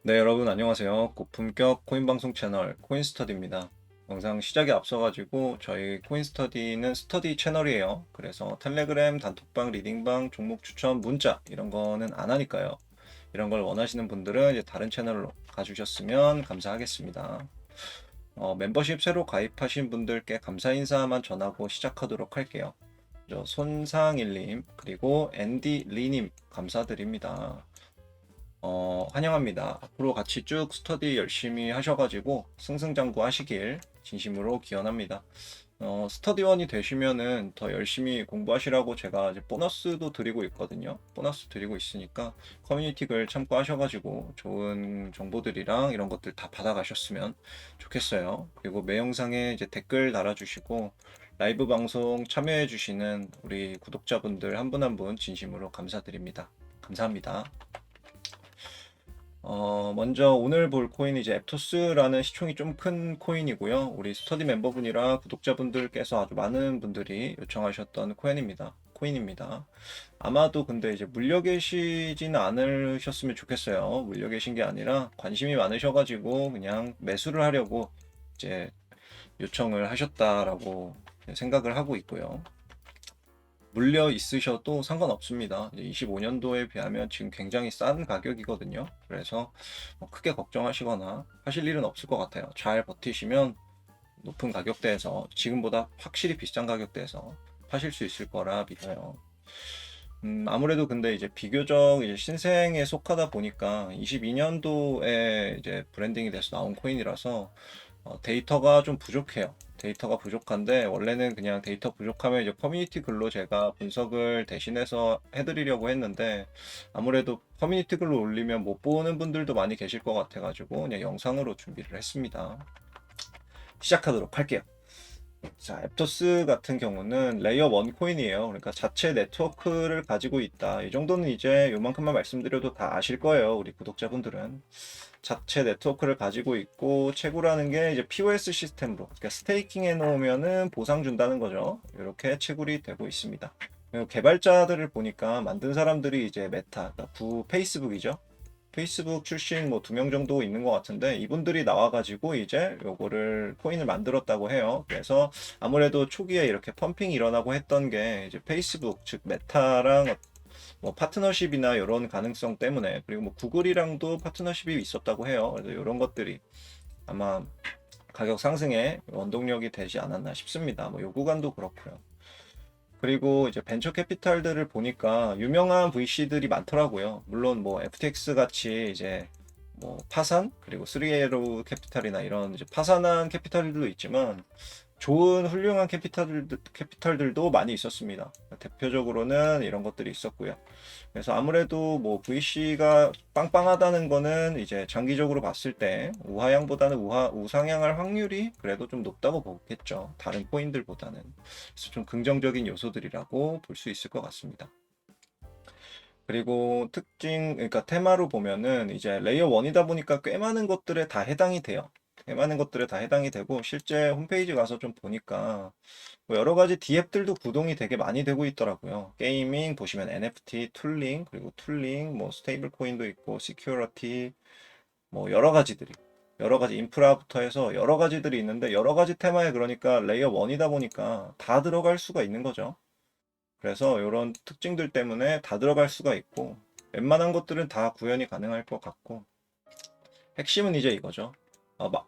네, 여러분 안녕하세요. 고품격 코인 방송 채널 코인스터디입니다. 영상 시작에 앞서가지고 저희 코인스터디는 스터디 채널이에요. 그래서 텔레그램, 단톡방, 리딩방, 종목 추천, 문자 이런 거는 안 하니까요. 이런 걸 원하시는 분들은 이제 다른 채널로 가주셨으면 감사하겠습니다. 멤버십 새로 가입하신 분들께 감사 인사만 전하고 시작하도록 할게요. 손상일님 그리고 앤디 리님 감사드립니다. 환영합니다. 앞으로 같이 쭉 스터디 열심히 하셔가지고 승승장구 하시길 진심으로 기원합니다. 스터디원이 되시면은 더 열심히 공부하시라고 제가 이제 보너스도 드리고 있거든요. 보너스 드리고 있으니까 커뮤니티 글 참고하셔가지고 좋은 정보들이랑 이런 것들 다 받아가셨으면 좋겠어요. 그리고 매 영상에 이제 댓글 달아주시고 라이브 방송 참여해주시는 우리 구독자분들 한 분 한 분 진심으로 감사드립니다. 감사합니다. 먼저 오늘 볼 코인이 이제 앱토스라는 시총이 좀 큰 코인이고요. 우리 스터디 멤버분이랑 구독자분들께서 아주 많은 분들이 요청하셨던 코인입니다. 아마도 근데 이제 물려 계시지는 않으셨으면 좋겠어요. 물려 계신 게 아니라 관심이 많으셔가지고 그냥 매수를 하려고 이제 요청을 하셨다라고 생각을 하고 있고요. 물려 있으셔도 상관없습니다. 25년도에 비하면 지금 굉장히 싼 가격이거든요. 그래서 크게 걱정하시거나 하실 일은 없을 것 같아요. 잘 버티시면 높은 가격대에서 지금보다 확실히 비싼 가격대에서 파실 수 있을 거라 믿어요. 아무래도 근데 이제 비교적 이제 신생에 속하다 보니까 22년도에 이제 브랜딩이 돼서 나온 코인이라서 데이터가 좀 부족해요. 데이터가 부족한데 원래는 그냥 데이터 부족하면 이제 커뮤니티 글로 제가 분석을 대신해서 해드리려고 했는데 아무래도 커뮤니티 글로 올리면 못 보는 분들도 많이 계실 것 같아가지고 그냥 영상으로 준비를 했습니다. 시작하도록 할게요. 자, 앱토스 같은 경우는 레이어 1 코인이에요. 그러니까 자체 네트워크를 가지고 있다. 이 정도는 이제 요만큼만 말씀드려도 다 아실 거예요. 우리 구독자분들은. 자체 네트워크를 가지고 있고 채굴하는 게 이제 POS 시스템으로 그러니까 스테이킹 해 놓으면은 보상 준다는 거죠. 이렇게 채굴이 되고 있습니다. 그리고 개발자들을 보니까 만든 사람들이 이제 메타, 그러니까 부 페이스북이죠. 페이스북 출신 뭐 2명 정도 있는 것 같은데 이분들이 나와가지고 이제 요거를 코인을 만들었다고 해요. 그래서 아무래도 초기에 이렇게 펌핑이 일어나고 했던 게 이제 페이스북 즉 메타랑 뭐 파트너십이나 이런 가능성 때문에 그리고 뭐 구글이랑도 파트너십이 있었다고 해요. 그래서 이런 것들이 아마 가격 상승에 원동력이 되지 않았나 싶습니다. 뭐 요 구간도 그렇고요. 그리고 이제 벤처 캐피탈들을 보니까 유명한 VC들이 많더라고요. 물론 뭐 FTX 같이 이제 뭐 파산 그리고 3Arrow 캐피탈이나 이런 이제 파산한 캐피탈들도 있지만 좋은 훌륭한 캐피탈들도 많이 있었습니다. 대표적으로는 이런 것들이 있었고요. 그래서 아무래도 뭐 VC가 빵빵하다는 거는 이제 장기적으로 봤을 때 우하향보다는 우상향할 확률이 그래도 좀 높다고 보겠죠. 다른 코인들보다는. 그래서 좀 긍정적인 요소들이라고 볼 수 있을 것 같습니다. 그리고 그러니까 테마로 보면은 이제 레이어 1이다 보니까 꽤 많은 것들에 다 해당이 돼요. 꽤 많은 것들에 다 해당이 되고, 실제 홈페이지 가서 좀 보니까, 뭐 여러 가지 디앱들도 구동이 되게 많이 되고 있더라고요. 게이밍 보시면 NFT, 툴링, 뭐 스테이블 코인도 있고, 시큐리티, 뭐 여러 가지 인프라부터 해서 여러 가지들이 있는데, 여러 가지 테마에 그러니까 레이어 1이다 보니까 다 들어갈 수가 있는 거죠. 그래서 이런 특징들 때문에 다 들어갈 수가 있고 웬만한 것들은 다 구현이 가능할 것 같고 핵심은 이제 이거죠.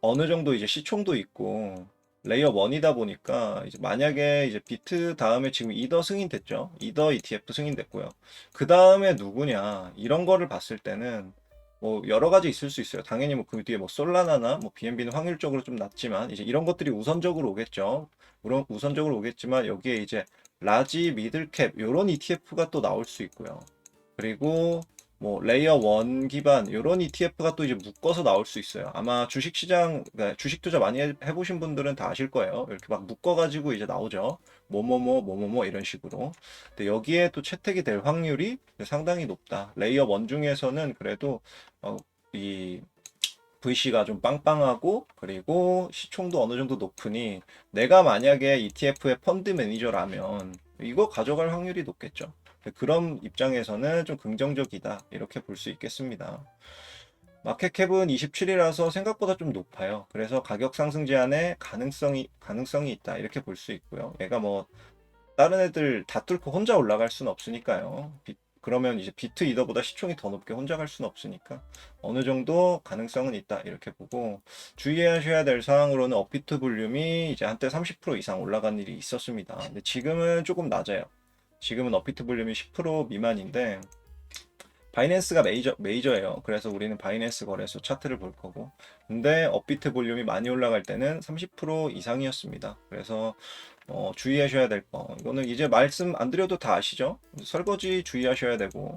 어느 정도 이제 시총도 있고 레이어 1이다 보니까 이제 만약에 이제 비트 다음에 지금 이더 승인됐죠. 이더 ETF 승인됐고요. 그 다음에 누구냐 이런 거를 봤을 때는 뭐 여러 가지 있을 수 있어요. 당연히 뭐 그 뒤에 뭐 솔라나나 뭐 BNB는 확률적으로 좀 낮지만 이제 이런 것들이 우선적으로 오겠죠. 물론 우선적으로 오겠지만 여기에 이제 라지 미들캡 이런 ETF가 또 나올 수 있고요. 그리고 뭐 레이어 1 기반 이런 ETF가 또 이제 묶어서 나올 수 있어요. 아마 주식시장 그러니까 주식 투자 많이 해보신 분들은 다 아실 거예요. 이렇게 막 묶어가지고 이제 나오죠. 뭐뭐뭐 이런 식으로. 근데 여기에 또 채택이 될 확률이 상당히 높다. 레이어 1 중에서는 그래도 이 VC가 좀 빵빵하고 그리고 시총도 어느 정도 높으니 내가 만약에 ETF의 펀드 매니저라면 이거 가져갈 확률이 높겠죠. 그런 입장에서는 좀 긍정적이다 이렇게 볼 수 있겠습니다. 마켓캡은 27이라서 생각보다 좀 높아요. 그래서 가격 상승 제한에 가능성이 있다. 이렇게 볼 수 있고요. 얘가 뭐 다른 애들 다 뚫고 혼자 올라갈 수는 없으니까요. 그러면 이제 비트 이더보다 시총이 더 높게 혼자 갈 수는 없으니까 어느 정도 가능성은 있다. 이렇게 보고 주의하셔야 될 사항으로는 업비트 볼륨이 이제 한때 30% 이상 올라간 일이 있었습니다. 근데 지금은 조금 낮아요. 지금은 업비트 볼륨이 10% 미만인데 바이낸스가 메이저예요. 그래서 우리는 바이낸스 거래소 차트를 볼 거고. 근데 업비트 볼륨이 많이 올라갈 때는 30% 이상이었습니다. 그래서 주의하셔야 될 거. 이거는 이제 말씀 안 드려도 다 아시죠? 설거지 주의하셔야 되고.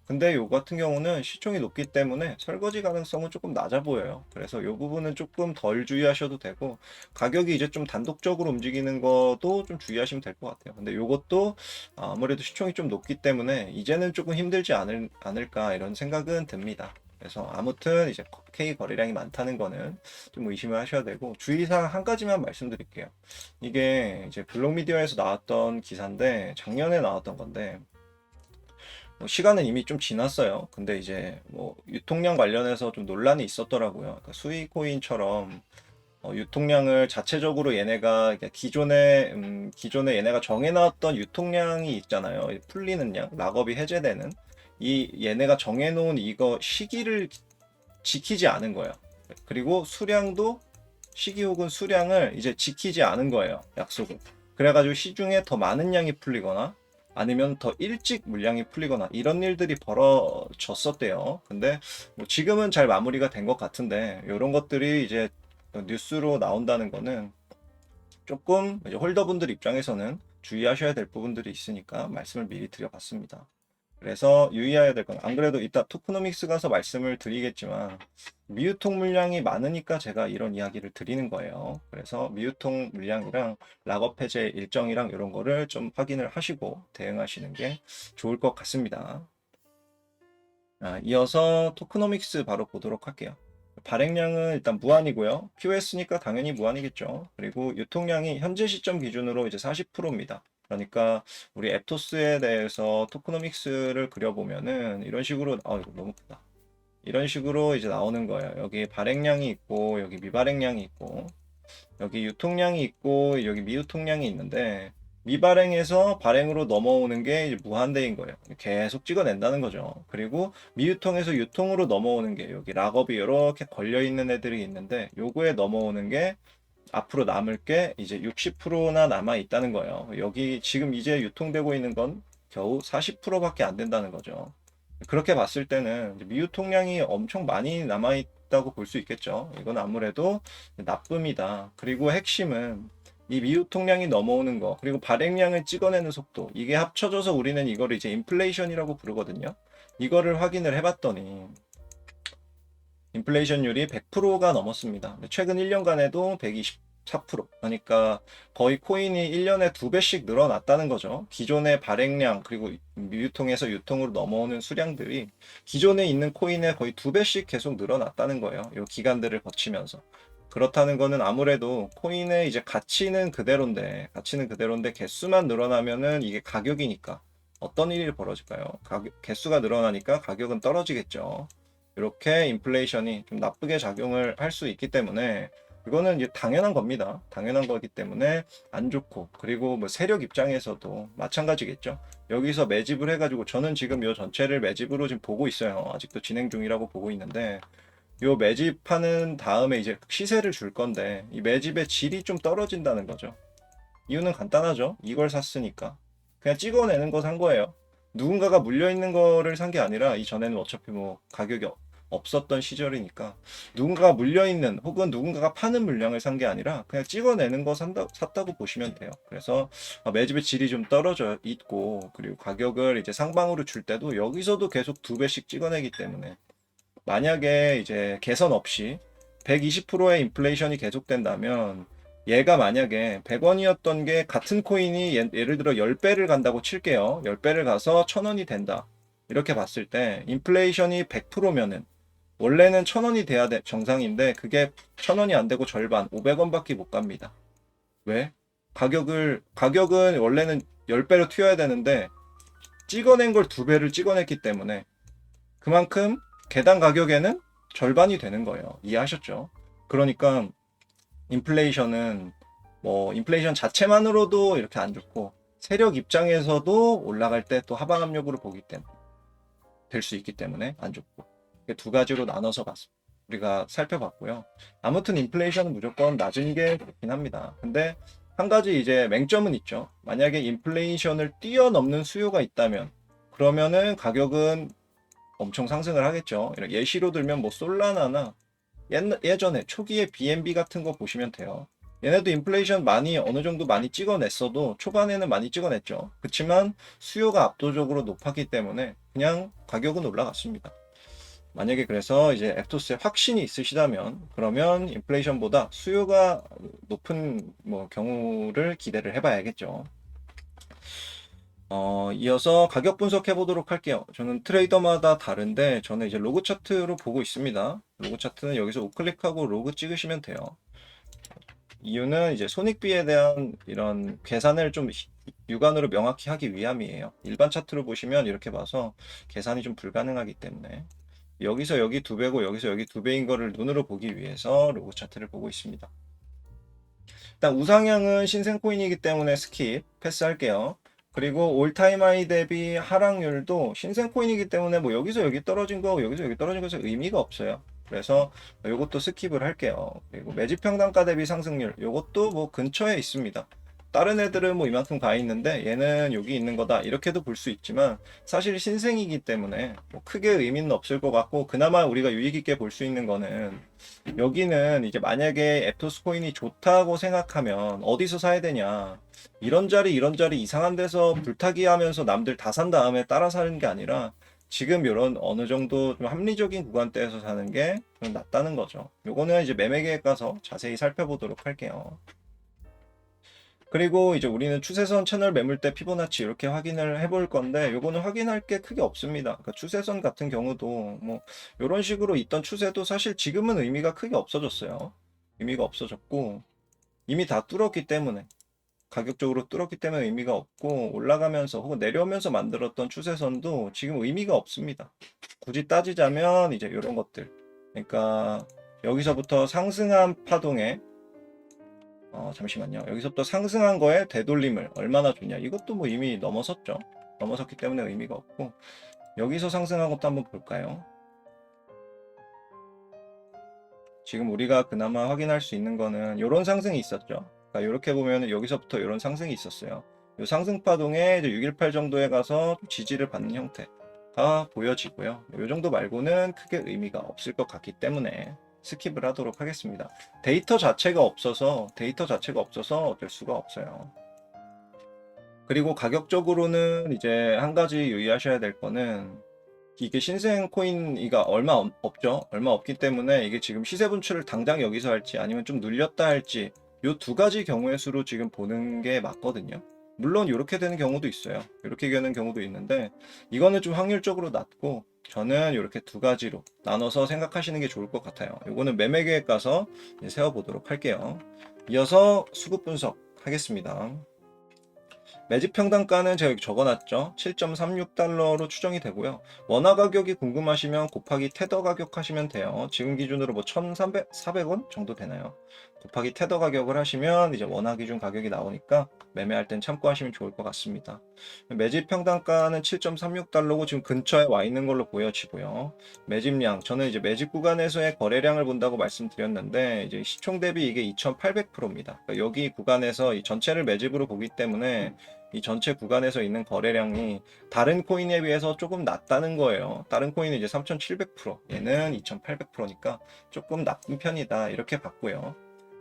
근데 요 같은 경우는 시총이 높기 때문에 설거지 가능성은 조금 낮아 보여요. 그래서 요 부분은 조금 덜 주의하셔도 되고, 가격이 이제 좀 단독적으로 움직이는 것도 좀 주의하시면 될 것 같아요. 근데 요것도 아무래도 시총이 좀 높기 때문에 이제는 조금 힘들지 않을까 이런 생각은 듭니다. 그래서 아무튼 이제 K 거래량이 많다는 거는 좀 의심을 하셔야 되고, 주의사항 한 가지만 말씀드릴게요. 이게 이제 블록미디어에서 나왔던 기사인데 작년에 나왔던 건데, 뭐 시간은 이미 좀 지났어요. 근데 이제 뭐 유통량 관련해서 좀 논란이 있었더라고요. 그러니까 수익코인처럼 유통량을 자체적으로 얘네가 이렇게 기존에 얘네가 정해놨던 유통량이 있잖아요. 풀리는 양, 락업이 해제되는 이 얘네가 정해놓은 이거 시기를 지키지 않은 거예요. 그리고 수량도 시기 혹은 수량을 이제 지키지 않은 거예요. 약속을. 그래가지고 시중에 더 많은 양이 풀리거나 아니면 더 일찍 물량이 풀리거나 이런 일들이 벌어졌었대요. 근데 뭐 지금은 잘 마무리가 된 것 같은데 이런 것들이 이제 뉴스로 나온다는 거는 조금 이제 홀더분들 입장에서는 주의하셔야 될 부분들이 있으니까 말씀을 미리 드려봤습니다. 그래서 유의해야 될 건, 안 그래도 이따 토크노믹스 가서 말씀을 드리겠지만 미유통 물량이 많으니까 제가 이런 이야기를 드리는 거예요. 그래서 미유통 물량이랑 락업 해제 일정이랑 이런 거를 좀 확인을 하시고 대응하시는 게 좋을 것 같습니다. 이어서 토크노믹스 바로 보도록 할게요. 발행량은 일단 무한이고요. POS니까 당연히 무한이겠죠. 그리고 유통량이 현재 시점 기준으로 이제 40%입니다. 그러니까 우리 앱토스에 대해서 토크노믹스를 그려보면은 이런 식으로, 이거 너무 크다. 이런 식으로 이제 나오는 거예요. 여기 발행량이 있고 여기 미발행량이 있고 여기 유통량이 있고 여기 미유통량이 있는데, 미발행에서 발행으로 넘어오는 게 이제 무한대인 거예요. 계속 찍어낸다는 거죠. 그리고 미유통에서 유통으로 넘어오는 게 여기 락업이 이렇게 걸려 있는 애들이 있는데, 요거에 넘어오는 게 앞으로 남을 게 이제 60%나 남아 있다는 거예요. 여기 지금 이제 유통되고 있는 건 겨우 40%밖에 안 된다는 거죠. 그렇게 봤을 때는 미유통량이 엄청 많이 남아 있다고 볼 수 있겠죠. 이건 아무래도 나쁨이다. 그리고 핵심은 이 미유통량이 넘어오는 거, 그리고 발행량을 찍어내는 속도, 이게 합쳐져서 우리는 이거를 이제 인플레이션이라고 부르거든요. 이거를 확인을 해봤더니 인플레이션율이 100%가 넘었습니다. 최근 1년간에도 124%. 그러니까 거의 코인이 1년에 2배씩 늘어났다는 거죠. 기존의 발행량, 그리고 유통에서 유통으로 넘어오는 수량들이 기존에 있는 코인의 거의 2배씩 계속 늘어났다는 거예요. 이 기간들을 거치면서. 그렇다는 거는 아무래도 코인의 이제 가치는 그대로인데 개수만 늘어나면은 이게 가격이니까 어떤 일이 벌어질까요? 개수가 늘어나니까 가격은 떨어지겠죠. 이렇게 인플레이션이 좀 나쁘게 작용을 할 수 있기 때문에 이거는 이제 당연한 겁니다. 당연한 거기 때문에 안 좋고, 그리고 뭐 세력 입장에서도 마찬가지겠죠. 여기서 매집을 해가지고 저는 지금 요 전체를 매집으로 지금 보고 있어요. 아직도 진행 중이라고 보고 있는데, 요 매집하는 다음에 이제 시세를 줄 건데 이 매집의 질이 좀 떨어진다는 거죠. 이유는 간단하죠. 이걸 샀으니까 그냥 찍어내는 거 산 거예요. 누군가가 물려 있는 거를 산 게 아니라, 이전에는 어차피 뭐 가격이 없었던 시절이니까 누군가가 물려 있는 혹은 누군가가 파는 물량을 산 게 아니라 그냥 찍어내는 거 샀다고 보시면 돼요. 그래서 매집의 질이 좀 떨어져 있고, 그리고 가격을 이제 상방으로 줄 때도 여기서도 계속 2배씩 찍어내기 때문에 만약에 이제 개선 없이 120%의 인플레이션이 계속된다면, 얘가 만약에 100원이었던 게 같은 코인이 예를 들어 10배를 간다고 칠게요. 10배를 가서 1000원이 된다. 이렇게 봤을 때 인플레이션이 100%면은 원래는 1000원이 돼야 정상인데 그게 1000원이 안 되고 절반 500원밖에 못 갑니다. 왜? 가격은 원래는 10배로 튀어야 되는데 찍어낸 걸 2배를 찍어냈기 때문에, 그만큼 개당 가격에는 절반이 되는 거예요. 이해하셨죠? 그러니까 인플레이션은 뭐 인플레이션 자체만으로도 이렇게 안 좋고 세력 입장에서도 올라갈 때 또 하방 압력으로 보기 때문에 될 수 있기 때문에 안 좋고 두 가지로 나눠서 우리가 살펴봤고요. 아무튼 인플레이션은 무조건 낮은 게 좋긴 합니다. 근데 한 가지 이제 맹점은 있죠. 만약에 인플레이션을 뛰어넘는 수요가 있다면 그러면은 가격은 엄청 상승을 하겠죠. 예시로 들면 뭐 솔라나나 예전에 초기에 BNB 같은 거 보시면 돼요. 얘네도 인플레이션 많이 어느 정도 많이 찍어냈어도 초반에는 많이 찍어냈죠. 그렇지만 수요가 압도적으로 높았기 때문에 그냥 가격은 올라갔습니다. 만약에 그래서 이제 앱토스에 확신이 있으시다면 그러면 인플레이션보다 수요가 높은 뭐 경우를 기대를 해봐야겠죠. 이어서 가격 분석해 보도록 할게요. 저는 트레이더마다 다른데 저는 이제 로그 차트로 보고 있습니다. 로그 차트는 여기서 우클릭하고 로그 찍으시면 돼요. 이유는 이제 손익비에 대한 이런 계산을 좀 육안으로 명확히 하기 위함이에요. 일반 차트로 보시면 이렇게 봐서 계산이 좀 불가능하기 때문에 여기서 여기 두 배고 여기서 여기 두 배인 거를 눈으로 보기 위해서 로그 차트를 보고 있습니다. 일단 우상향은 신생 코인이기 때문에 스킵 패스할게요. 그리고 올타임 하이 대비 하락률도 신생 코인이기 때문에 뭐 여기서 여기 떨어진 거 여기서 여기 떨어진 것은 의미가 없어요. 그래서 이것도 스킵을 할게요. 그리고 매집 평단가 대비 상승률 이것도 뭐 근처에 있습니다. 다른 애들은 뭐 이만큼 가 있는데 얘는 여기 있는 거다 이렇게도 볼 수 있지만 사실 신생이기 때문에 뭐 크게 의미는 없을 것 같고 그나마 우리가 유익 있게 볼 수 있는 거는 여기는 이제 만약에 앱토스 코인이 좋다고 생각하면 어디서 사야 되냐 이런 자리 이상한 데서 불타기 하면서 남들 다 산 다음에 따라 사는 게 아니라 지금 이런 어느 정도 좀 합리적인 구간대에서 사는 게 좀 낫다는 거죠. 요거는 이제 매매 계획 가서 자세히 살펴보도록 할게요. 그리고 이제 우리는 추세선 채널 매물대 피보나치 이렇게 확인을 해볼 건데 요거는 확인할 게 크게 없습니다. 그러니까 추세선 같은 경우도 뭐 이런 식으로 있던 추세도 사실 지금은 의미가 크게 없어졌어요. 의미가 없어졌고 이미 다 뚫었기 때문에 가격적으로 뚫었기 때문에 의미가 없고 올라가면서 혹은 내려오면서 만들었던 추세선도 지금 의미가 없습니다. 굳이 따지자면 이제 이런 것들 그러니까 여기서부터 상승한 파동에 잠시만요. 여기서부터 상승한 거에 되돌림을 얼마나 주냐. 이것도 뭐 이미 넘어섰죠. 넘어섰기 때문에 의미가 없고 여기서 상승한 것도 한번 볼까요? 지금 우리가 그나마 확인할 수 있는 거는 이런 상승이 있었죠. 그러니까 이렇게 보면 여기서부터 이런 상승이 있었어요. 이 상승 파동에 618 정도에 가서 지지를 받는 형태가 보여지고요. 이 정도 말고는 크게 의미가 없을 것 같기 때문에 스킵을 하도록 하겠습니다. 데이터 자체가 없어서 어쩔 수가 없어요. 그리고 가격적으로는 이제 한 가지 유의하셔야 될 거는 이게 신생 코인이가 얼마 없죠. 얼마 없기 때문에 이게 지금 시세 분출을 당장 여기서 할지 아니면 좀 눌렸다 할지 요 두 가지 경우의 수로 지금 보는 게 맞거든요. 물론 이렇게 되는 경우도 있어요. 이렇게 되는 경우도 있는데 이거는 좀 확률적으로 낮고 저는 이렇게 두 가지로 나눠서 생각하시는 게 좋을 것 같아요. 이거는 매매 계획 가서 세워보도록 할게요. 이어서 수급 분석 하겠습니다. 매집 평단가는 제가 여기 적어놨죠. 7.36달러로 추정이 되고요. 원화 가격이 궁금하시면 곱하기 테더 가격 하시면 돼요. 지금 기준으로 뭐 1,400원 정도 되나요? 곱하기 테더 가격을 하시면 이제 원화 기준 가격이 나오니까 매매할 땐 참고하시면 좋을 것 같습니다. 매집 평단가는 7.36달러고 지금 근처에 와 있는 걸로 보여지고요. 매집량, 저는 이제 매집 구간에서의 거래량을 본다고 말씀드렸는데 이제 시총 대비 이게 2,800%입니다. 그러니까 여기 구간에서 이 전체를 매집으로 보기 때문에 이 전체 구간에서 있는 거래량이 다른 코인에 비해서 조금 낮다는 거예요. 다른 코인은 이제 3,700%, 얘는 2,800%니까 조금 낮은 편이다 이렇게 봤고요.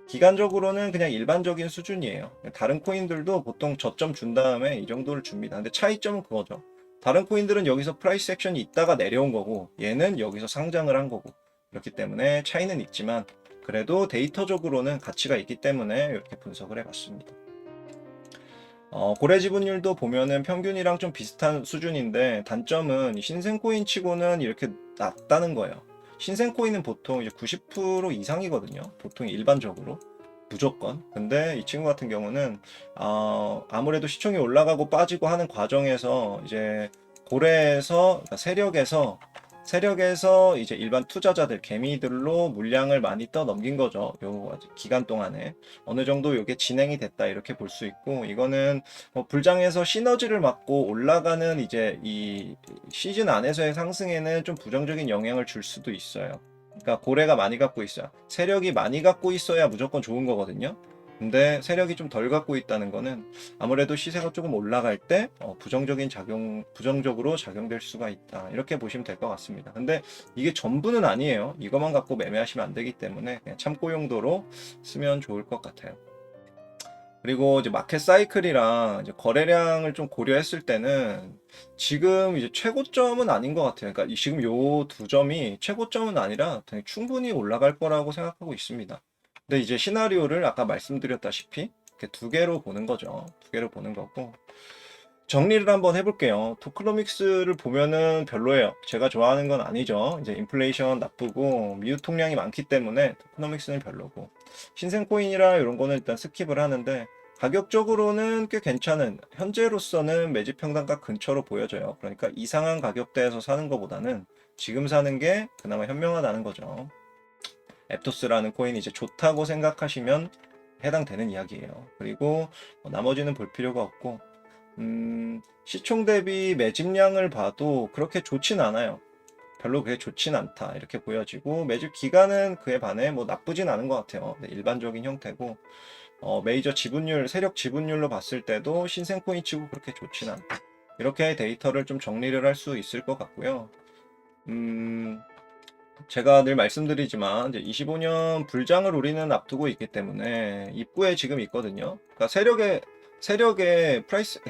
기간적으로는 그냥 일반적인 수준이에요. 다른 코인들도 보통 저점 준 다음에 이 정도를 줍니다. 근데 차이점은 그거죠. 다른 코인들은 여기서 프라이스 액션이 있다가 내려온 거고 얘는 여기서 상장을 한 거고 그렇기 때문에 차이는 있지만 그래도 데이터적으로는 가치가 있기 때문에 이렇게 분석을 해봤습니다. 고래 지분율도 보면은 평균이랑 좀 비슷한 수준인데 단점은 신생 코인 치고는 이렇게 낮다는 거예요. 신생 코인은 보통 이제 90% 이상이거든요. 보통 일반적으로 무조건. 근데 이 친구 같은 경우는 아무래도 시총이 올라가고 빠지고 하는 과정에서 이제 고래에서 그러니까 세력에서 세력에서 이제 일반 투자자들, 개미들로 물량을 많이 떠넘긴 거죠. 요 기간 동안에. 어느 정도 요게 진행이 됐다 이렇게 볼 수 있고, 이거는 뭐 불장에서 시너지를 맞고 올라가는 이제 이 시즌 안에서의 상승에는 좀 부정적인 영향을 줄 수도 있어요. 그러니까 고래가 많이 갖고 있어요. 세력이 많이 갖고 있어야 무조건 좋은 거거든요. 근데 세력이 좀 덜 갖고 있다는 거는 아무래도 시세가 조금 올라갈 때 부정적으로 작용될 수가 있다. 이렇게 보시면 될 것 같습니다. 근데 이게 전부는 아니에요. 이것만 갖고 매매하시면 안 되기 때문에 그냥 참고 용도로 쓰면 좋을 것 같아요. 그리고 이제 마켓 사이클이랑 이제 거래량을 좀 고려했을 때는 지금 이제 최고점은 아닌 것 같아요. 그러니까 지금 요 두 점이 최고점은 아니라 충분히 올라갈 거라고 생각하고 있습니다. 근데 이제 시나리오를 아까 말씀드렸다시피 이렇게 두 개로 보는 거죠. 두 개로 보는 거고. 정리를 한번 해볼게요. 토크노믹스를 보면은 별로예요. 제가 좋아하는 건 아니죠. 이제 인플레이션 나쁘고 미유 통량이 많기 때문에 토크노믹스는 별로고, 신생코인이라 이런 거는 일단 스킵을 하는데, 가격적으로는 꽤 괜찮은, 현재로서는 매집 평단가 근처로 보여져요. 그러니까 이상한 가격대에서 사는 것보다는 지금 사는 게 그나마 현명하다는 거죠. 앱토스라는 코인이 이제 좋다고 생각하시면 해당되는 이야기예요. 그리고 나머지는 볼 필요가 없고, 시총 대비 매집량을 봐도 그렇게 좋진 않아요. 별로 그게 좋진 않다 이렇게 보여지고, 매집 기간은 그에 반해 뭐 나쁘진 않은 것 같아요. 네, 일반적인 형태고, 메이저 지분율, 세력 지분율로 봤을 때도 신생코인 치고 그렇게 좋진 않다. 이렇게 데이터를 좀 정리를 할 수 있을 것 같고요. 제가 늘 말씀드리지만 이제 25년 불장을 우리는 앞두고 있기 때문에 입구에 지금 있거든요. 그러니까 세력의 프라이스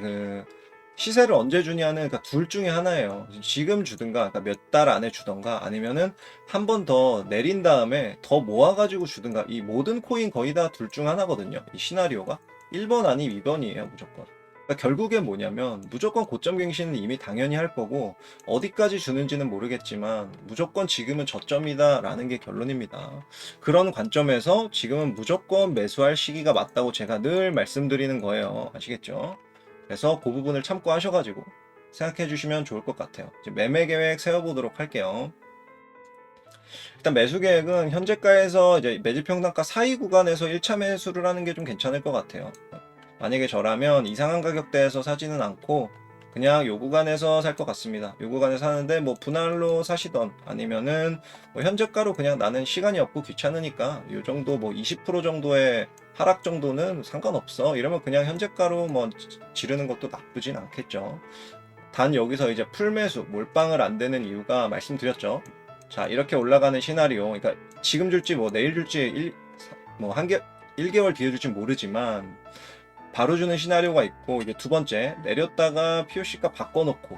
시세를 언제 주냐는 그러니까 둘 중에 하나예요. 지금 주든가, 그러니까 몇 달 안에 주던가, 아니면은 한 번 더 내린 다음에 더 모아가지고 주든가. 이 모든 코인 거의 다 둘 중 하나거든요. 이 시나리오가 1번 아니 2번이에요, 무조건. 그러니까 결국엔 뭐냐면 무조건 고점 갱신은 이미 당연히 할 거고, 어디까지 주는지는 모르겠지만 무조건 지금은 저점이다 라는 게 결론입니다. 그런 관점에서 지금은 무조건 매수할 시기가 맞다고 제가 늘 말씀드리는 거예요. 아시겠죠? 그래서 그 부분을 참고 하셔가지고 생각해 주시면 좋을 것 같아요. 이제 매매 계획 세워보도록 할게요. 일단 매수 계획은 현재가에서 이제 매집 평단가 사이 구간에서 1차 매수를 하는 게 좀 괜찮을 것 같아요. 만약에 저라면 이상한 가격대에서 사지는 않고 그냥 요 구간에서 살 것 같습니다. 요 구간에서 사는데 뭐 분할로 사시던, 아니면은 뭐 현재가로 그냥 나는 시간이 없고 귀찮으니까 요 정도 뭐 20% 정도의 하락 정도는 상관없어 이러면 그냥 현재가로 뭐 지르는 것도 나쁘진 않겠죠. 단 여기서 이제 풀매수, 몰빵을 안 되는 이유가 말씀드렸죠. 자, 이렇게 올라가는 시나리오, 그러니까 지금 줄지 뭐 내일 줄지 뭐 1개월 뒤에 줄지 모르지만 바로 주는 시나리오가 있고, 이게 두 번째, 내렸다가 POC가 바꿔놓고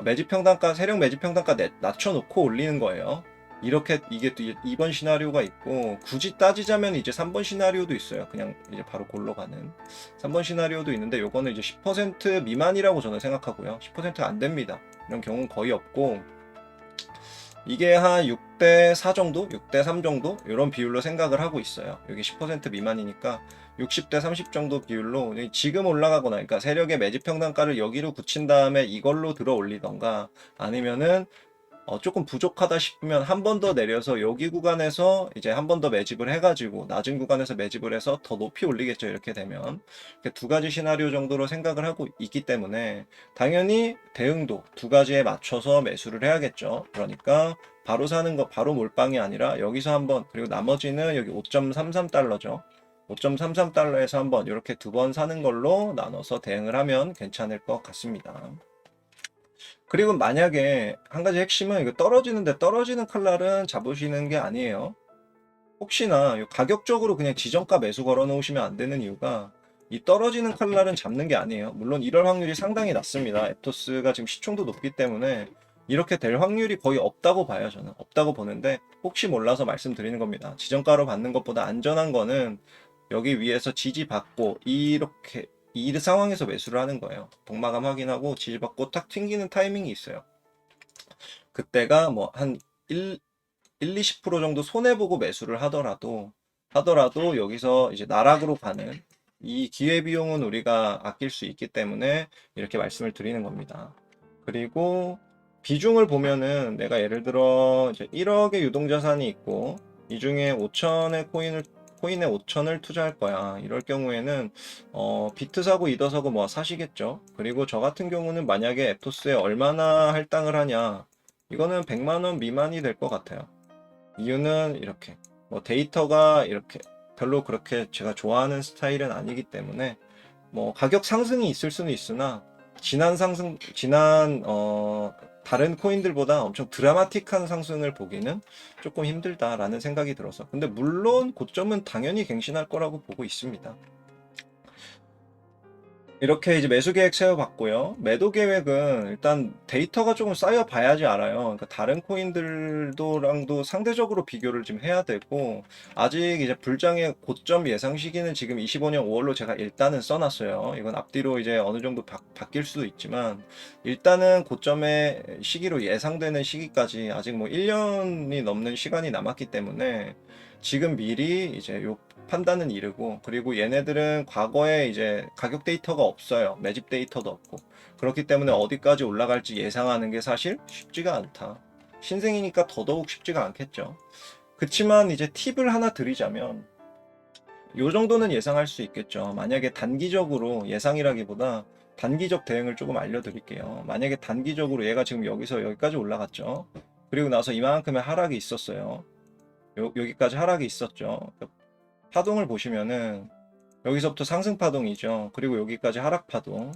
매집 평단가, 세력 매집 평단가 낮춰놓고 올리는 거예요. 이렇게 이게 또 2번 시나리오가 있고, 굳이 따지자면 이제 3번 시나리오도 있어요. 그냥 이제 바로 골로 가는 3번 시나리오도 있는데, 요거는 이제 10% 미만이라고 저는 생각하고요. 10%가 안 됩니다. 이런 경우는 거의 없고, 이게 한 6대 4 정도? 6대 3 정도? 이런 비율로 생각을 하고 있어요. 여기 10% 미만이니까 60대 30 정도 비율로 지금 올라가거나, 그러니까 세력의 매집 평단가를 여기로 붙인 다음에 이걸로 들어 올리던가, 아니면은 조금 부족하다 싶으면 한 번 더 내려서 여기 구간에서 이제 한 번 더 매집을 해가지고 낮은 구간에서 매집을 해서 더 높이 올리겠죠. 이렇게 되면 이렇게 두 가지 시나리오 정도로 생각을 하고 있기 때문에 당연히 대응도 두 가지에 맞춰서 매수를 해야겠죠. 그러니까 바로 사는 거, 바로 몰빵이 아니라 여기서 한번, 그리고 나머지는 여기 5.33달러죠. 5.33달러에서 한번 이렇게 두 번 사는 걸로 나눠서 대응을 하면 괜찮을 것 같습니다. 그리고 만약에 한 가지 핵심은 이거 떨어지는데, 떨어지는 칼날은 잡으시는 게 아니에요. 혹시나 가격적으로 그냥 지정가 매수 걸어 놓으시면 안 되는 이유가, 이 떨어지는 칼날은 잡는 게 아니에요. 물론 이럴 확률이 상당히 낮습니다. 앱토스가 지금 시총도 높기 때문에 이렇게 될 확률이 거의 없다고 봐요. 저는 없다고 보는데, 혹시 몰라서 말씀드리는 겁니다. 지정가로 받는 것보다 안전한 거는 여기 위에서 지지받고 이렇게 이 상황에서 매수를 하는 거예요. 복마감 확인하고 지지받고 탁 튕기는 타이밍이 있어요. 그때가 뭐 한 20% 정도 손해보고 매수를 하더라도 여기서 이제 나락으로 가는 이 기회비용은 우리가 아낄 수 있기 때문에 이렇게 말씀을 드리는 겁니다. 그리고 비중을 보면은 내가 예를 들어 이제 1억의 유동자산이 있고 이 중에 5천의 코인에 5천을 투자할 거야. 이럴 경우에는 비트 사고 이더 사고 뭐 사시겠죠. 그리고 저 같은 경우는 만약에 에토스에 얼마나 할당을 하냐, 이거는 100만 원 미만이 될 것 같아요. 이유는 이렇게 뭐 데이터가 이렇게 별로 그렇게 제가 좋아하는 스타일은 아니기 때문에 뭐 가격 상승이 있을 수는 있으나 지난 다른 코인들보다 엄청 드라마틱한 상승을 보기는 조금 힘들다라는 생각이 들어서, 근데 물론 고점은 당연히 갱신할 거라고 보고 있습니다. 이렇게 이제 매수 계획 세워봤고요. 매도 계획은 일단 데이터가 조금 쌓여 봐야지 알아요. 그러니까 다른 코인들도랑도 상대적으로 비교를 좀 해야 되고, 아직 이제 불장의 고점 예상 시기는 지금 25년 5월로 제가 일단은 써놨어요. 이건 앞뒤로 이제 어느 정도 바뀔 수도 있지만, 일단은 고점의 시기로 예상되는 시기까지 아직 뭐 1년이 넘는 시간이 남았기 때문에 지금 미리 이제 요 판단은 이르고, 그리고 얘네들은 과거에 이제 가격 데이터가 없어요. 매집 데이터도 없고. 그렇기 때문에 어디까지 올라갈지 예상하는 게 사실 쉽지가 않다. 신생이니까 더더욱 쉽지가 않겠죠. 그치만 이제 팁을 하나 드리자면 요 정도는 예상할 수 있겠죠. 만약에 단기적으로, 예상이라기보다 단기적 대응을 조금 알려드릴게요. 만약에 단기적으로 얘가 지금 여기서 여기까지 올라갔죠. 그리고 나서 이만큼의 하락이 있었어요. 여기까지 하락이 있었죠. 파동을 보시면은 여기서부터 상승 파동이죠. 그리고 여기까지 하락 파동.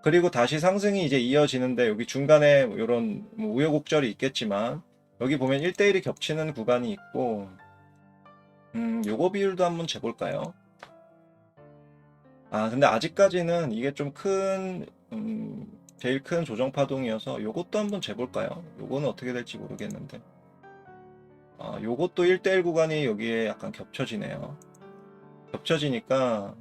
그리고 다시 상승이 이제 이어지는데 여기 중간에 이런 우여곡절이 있겠지만 여기 보면 1대1이 겹치는 구간이 있고, 요거 비율도 한번 재볼까요? 근데 아직까지는 이게 좀 제일 큰 조정 파동이어서 요것도 한번 재볼까요? 요거는 어떻게 될지 모르겠는데. 요것도 1대1 구간이 여기에 약간 겹쳐지네요. 겹쳐지니까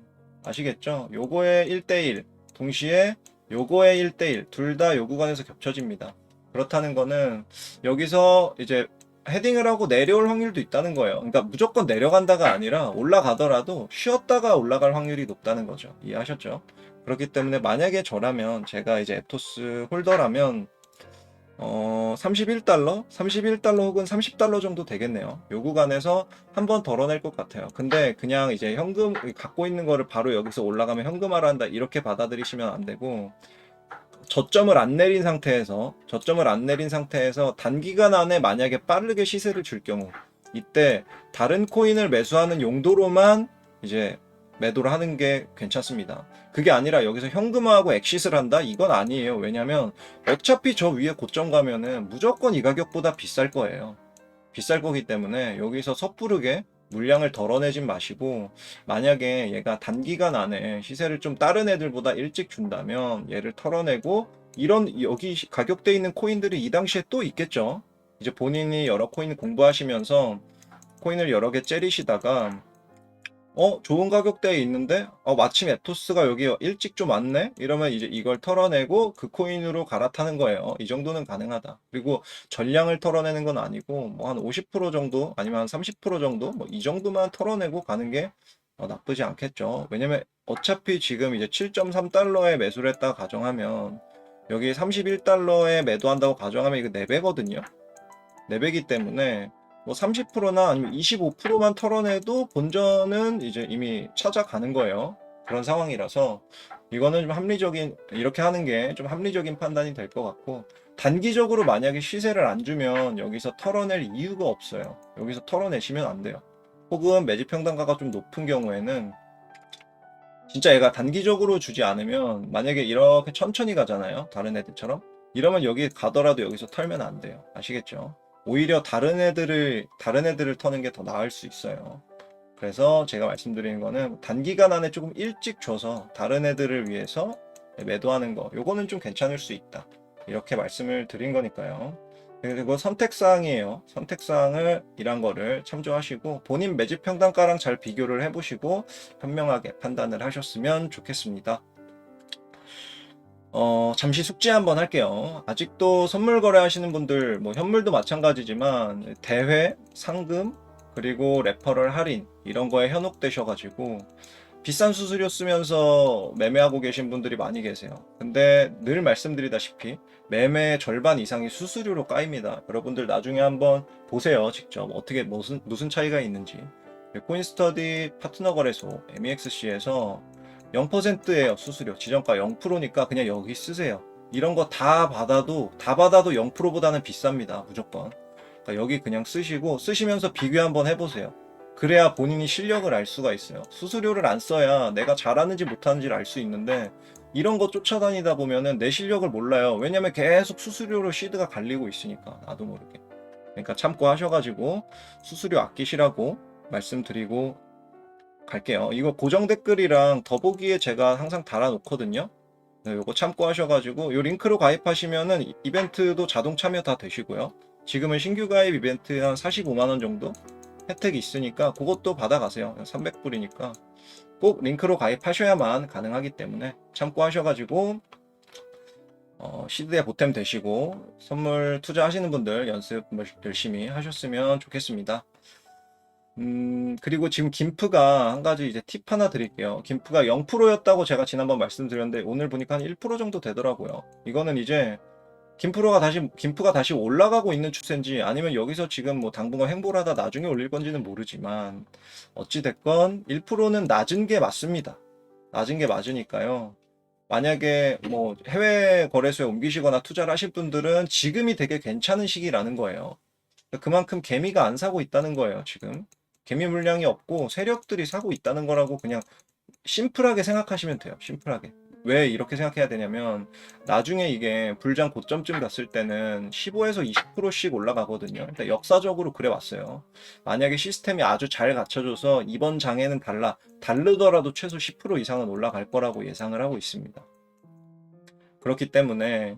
아시겠죠? 요거의 1대1 동시에 요거의 1대1 둘 다 요 구간에서 겹쳐집니다. 그렇다는 거는 여기서 이제 헤딩을 하고 내려올 확률도 있다는 거예요. 그러니까 무조건 내려간다가 아니라 올라가더라도 쉬었다가 올라갈 확률이 높다는 거죠. 이해하셨죠? 그렇기 때문에 만약에 저라면, 제가 이제 에토스 홀더라면 31달러? 31달러 혹은 30달러 정도 되겠네요. 요 구간에서 한번 덜어낼 것 같아요. 근데 그냥 이제 현금 갖고 있는 거를 바로 여기서 올라가면 현금화한다 이렇게 받아들이시면 안 되고, 저점을 안 내린 상태에서 단기간 안에 만약에 빠르게 시세를 줄 경우, 이때 다른 코인을 매수하는 용도로만 이제 매도를 하는 게 괜찮습니다. 그게 아니라 여기서 현금화하고 엑싯을 한다? 이건 아니에요. 왜냐면 어차피 저 위에 고점 가면은 무조건 이 가격보다 비쌀 거예요. 비쌀 거기 때문에 여기서 섣부르게 물량을 덜어내진 마시고, 만약에 얘가 단기간 안에 시세를 좀 다른 애들보다 일찍 준다면 얘를 털어내고, 이런 여기 가격대 있는 코인들이 이 당시에 또 있겠죠. 이제 본인이 여러 코인 공부하시면서 코인을 여러 개 째리시다가 좋은 가격대에 있는데 마침 에토스가 여기 일찍 좀 왔네? 이러면 이제 이걸 털어내고 그 코인으로 갈아타는 거예요. 이 정도는 가능하다. 그리고 전량을 털어내는 건 아니고 뭐 한 50% 정도 아니면 한 30% 정도 뭐 이 정도만 털어내고 가는 게 나쁘지 않겠죠. 왜냐면 어차피 지금 이제 7.3달러에 매수를 했다고 가정하면 여기 31달러에 매도한다고 가정하면 이거 4배거든요. 4배기 때문에 뭐 30%나 아니면 25%만 털어내도 본전은 이제 이미 찾아가는 거예요. 그런 상황이라서 이거는 좀 이렇게 하는 게 좀 합리적인 판단이 될 것 같고, 단기적으로 만약에 시세를 안 주면 여기서 털어낼 이유가 없어요. 여기서 털어내시면 안 돼요. 혹은 매집 평단가가 좀 높은 경우에는 진짜 얘가 단기적으로 주지 않으면, 만약에 이렇게 천천히 가잖아요. 다른 애들처럼. 이러면 여기 가더라도 여기서 털면 안 돼요. 아시겠죠? 오히려 다른 애들을 터는 게 더 나을 수 있어요. 그래서 제가 말씀드리는 거는 단기간 안에 조금 일찍 줘서 다른 애들을 위해서 매도하는 거, 요거는 좀 괜찮을 수 있다. 이렇게 말씀을 드린 거니까요. 그리고 선택사항이에요. 선택사항을 이란 거를 참조하시고 본인 매집 평단가랑 잘 비교를 해보시고 현명하게 판단을 하셨으면 좋겠습니다. 잠시 숙제 한번 할게요. 아직도 선물 거래하시는 분들, 뭐 현물도 마찬가지지만 대회, 상금, 그리고 레퍼럴 할인 이런 거에 현혹되셔가지고 비싼 수수료 쓰면서 매매하고 계신 분들이 많이 계세요. 근데 늘 말씀드리다시피 매매의 절반 이상이 수수료로 까입니다. 여러분들 나중에 한번 보세요. 직접 어떻게 무슨 차이가 있는지. 코인스터디 파트너 거래소 MEXC에서 0%예요. 수수료. 지정가 0%니까 그냥 여기 쓰세요. 이런 거 다 받아도 0%보다는 비쌉니다. 무조건. 그러니까 여기 그냥 쓰시고 쓰시면서 비교 한번 해보세요. 그래야 본인이 실력을 알 수가 있어요. 수수료를 안 써야 내가 잘하는지 못하는지를 알 수 있는데 이런 거 쫓아다니다 보면은 내 실력을 몰라요. 왜냐면 계속 수수료로 시드가 갈리고 있으니까 나도 모르게. 그러니까 참고하셔가지고 수수료 아끼시라고 말씀드리고 갈게요. 이거 고정 댓글이랑 더보기에 제가 항상 달아놓거든요. 네, 요거 참고하셔가지고 요 링크로 가입하시면은 이벤트도 자동 참여 다 되시고요. 지금은 신규 가입 이벤트 한 45만 원 정도 혜택이 있으니까 그것도 받아가세요. 300불이니까 꼭 링크로 가입하셔야만 가능하기 때문에 참고하셔가지고 시드에 보탬 되시고 선물 투자하시는 분들 연습 열심히 하셨으면 좋겠습니다. 그리고 지금 김프가 한 가지 이제 팁 하나 드릴게요. 김프가 0%였다고 제가 지난번 말씀드렸는데 오늘 보니까 한 1% 정도 되더라고요. 이거는 이제 김프가 다시 올라가고 있는 추세인지 아니면 여기서 지금 뭐 당분간 횡보를 하다 나중에 올릴 건지는 모르지만 어찌됐건 1%는 낮은 게 맞습니다. 낮은 게 맞으니까요. 만약에 뭐 해외 거래소에 옮기시거나 투자를 하실 분들은 지금이 되게 괜찮은 시기라는 거예요. 그만큼 개미가 안 사고 있다는 거예요, 지금. 개미 물량이 없고 세력들이 사고 있다는 거라고 그냥 심플하게 생각하시면 돼요. 심플하게. 왜 이렇게 생각해야 되냐면 나중에 이게 불장 고점쯤 갔을 때는 15에서 20%씩 올라가거든요. 그러니까 역사적으로 그래 왔어요. 만약에 시스템이 아주 잘 갖춰져서 이번 장에는 다르더라도 최소 10% 이상은 올라갈 거라고 예상을 하고 있습니다. 그렇기 때문에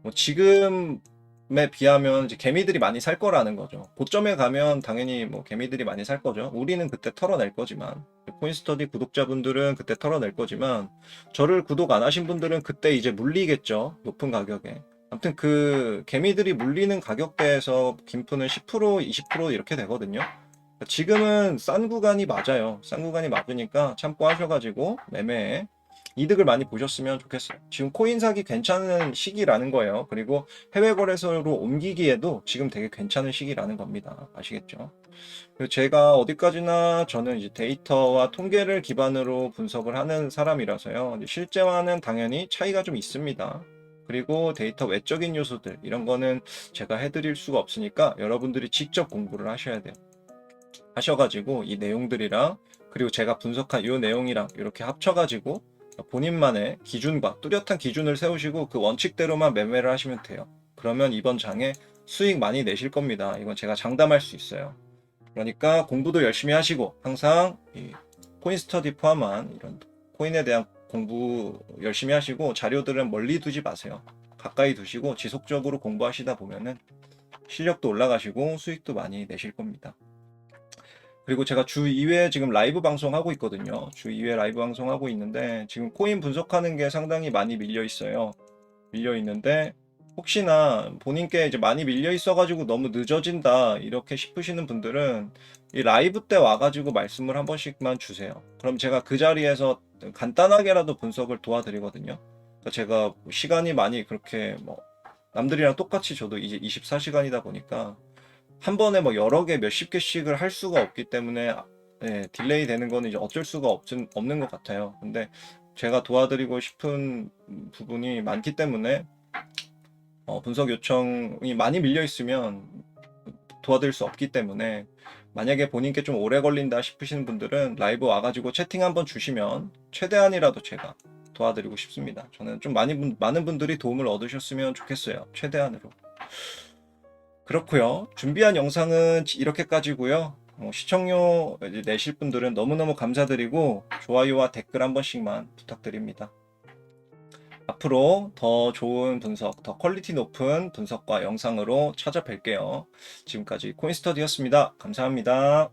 뭐 지금에 비하면 이제 개미들이 많이 살 거라는 거죠. 고점에 가면 당연히 뭐 개미들이 많이 살 거죠. 우리는 그때 털어낼 거지만 코인스터디 구독자분들은 그때 털어낼 거지만 저를 구독 안 하신 분들은 그때 이제 물리겠죠. 높은 가격에. 아무튼 그 개미들이 물리는 가격대에서 김프는 10% 20% 이렇게 되거든요. 지금은 싼 구간이 맞아요. 싼 구간이 맞으니까 참고하셔가지고 매매에 이득을 많이 보셨으면 좋겠어요. 지금 코인 사기 괜찮은 시기라는 거예요. 그리고 해외 거래소로 옮기기에도 지금 되게 괜찮은 시기라는 겁니다. 아시겠죠? 그리고 제가 어디까지나 저는 이제 데이터와 통계를 기반으로 분석을 하는 사람이라서요. 실제와는 당연히 차이가 좀 있습니다. 그리고 데이터 외적인 요소들 이런 거는 제가 해드릴 수가 없으니까 여러분들이 직접 공부를 하셔야 돼요. 하셔가지고 이 내용들이랑 그리고 제가 분석한 이 내용이랑 이렇게 합쳐가지고 본인만의 기준과 뚜렷한 기준을 세우시고 그 원칙대로만 매매를 하시면 돼요. 그러면 이번 장에 수익 많이 내실 겁니다. 이건 제가 장담할 수 있어요. 그러니까 공부도 열심히 하시고 항상 이 코인 스터디 포함한 이런 코인에 대한 공부 열심히 하시고 자료들은 멀리 두지 마세요. 가까이 두시고 지속적으로 공부하시다 보면은 실력도 올라가시고 수익도 많이 내실 겁니다. 그리고 제가 주 2회 지금 라이브 방송하고 있거든요. 주 2회 라이브 방송하고 있는데 지금 코인 분석하는 게 상당히 많이 밀려 있어요. 밀려 있는데 혹시나 본인께 이제 많이 밀려 있어가지고 너무 늦어진다 이렇게 싶으시는 분들은 이 라이브 때 와가지고 말씀을 한 번씩만 주세요. 그럼 제가 그 자리에서 간단하게라도 분석을 도와드리거든요. 그러니까 제가 시간이 많이 그렇게 뭐 남들이랑 똑같이 저도 이제 24시간이다 보니까 한 번에 뭐 여러 개 몇십 개씩을 할 수가 없기 때문에 딜레이 되는 거는 이제 어쩔 수가 없는 것 같아요. 근데 제가 도와드리고 싶은 부분이 많기 때문에 분석 요청이 많이 밀려 있으면 도와드릴 수 없기 때문에 만약에 본인께 좀 오래 걸린다 싶으신 분들은 라이브 와가지고 채팅 한번 주시면 최대한이라도 제가 도와드리고 싶습니다. 저는 좀 많은 분들이 도움을 얻으셨으면 좋겠어요. 최대한으로. 그렇고요. 준비한 영상은 이렇게까지고요. 시청료 내실 분들은 너무너무 감사드리고 좋아요와 댓글 한 번씩만 부탁드립니다. 앞으로 더 좋은 분석, 더 퀄리티 높은 분석과 영상으로 찾아뵐게요. 지금까지 코인스터디였습니다. 감사합니다.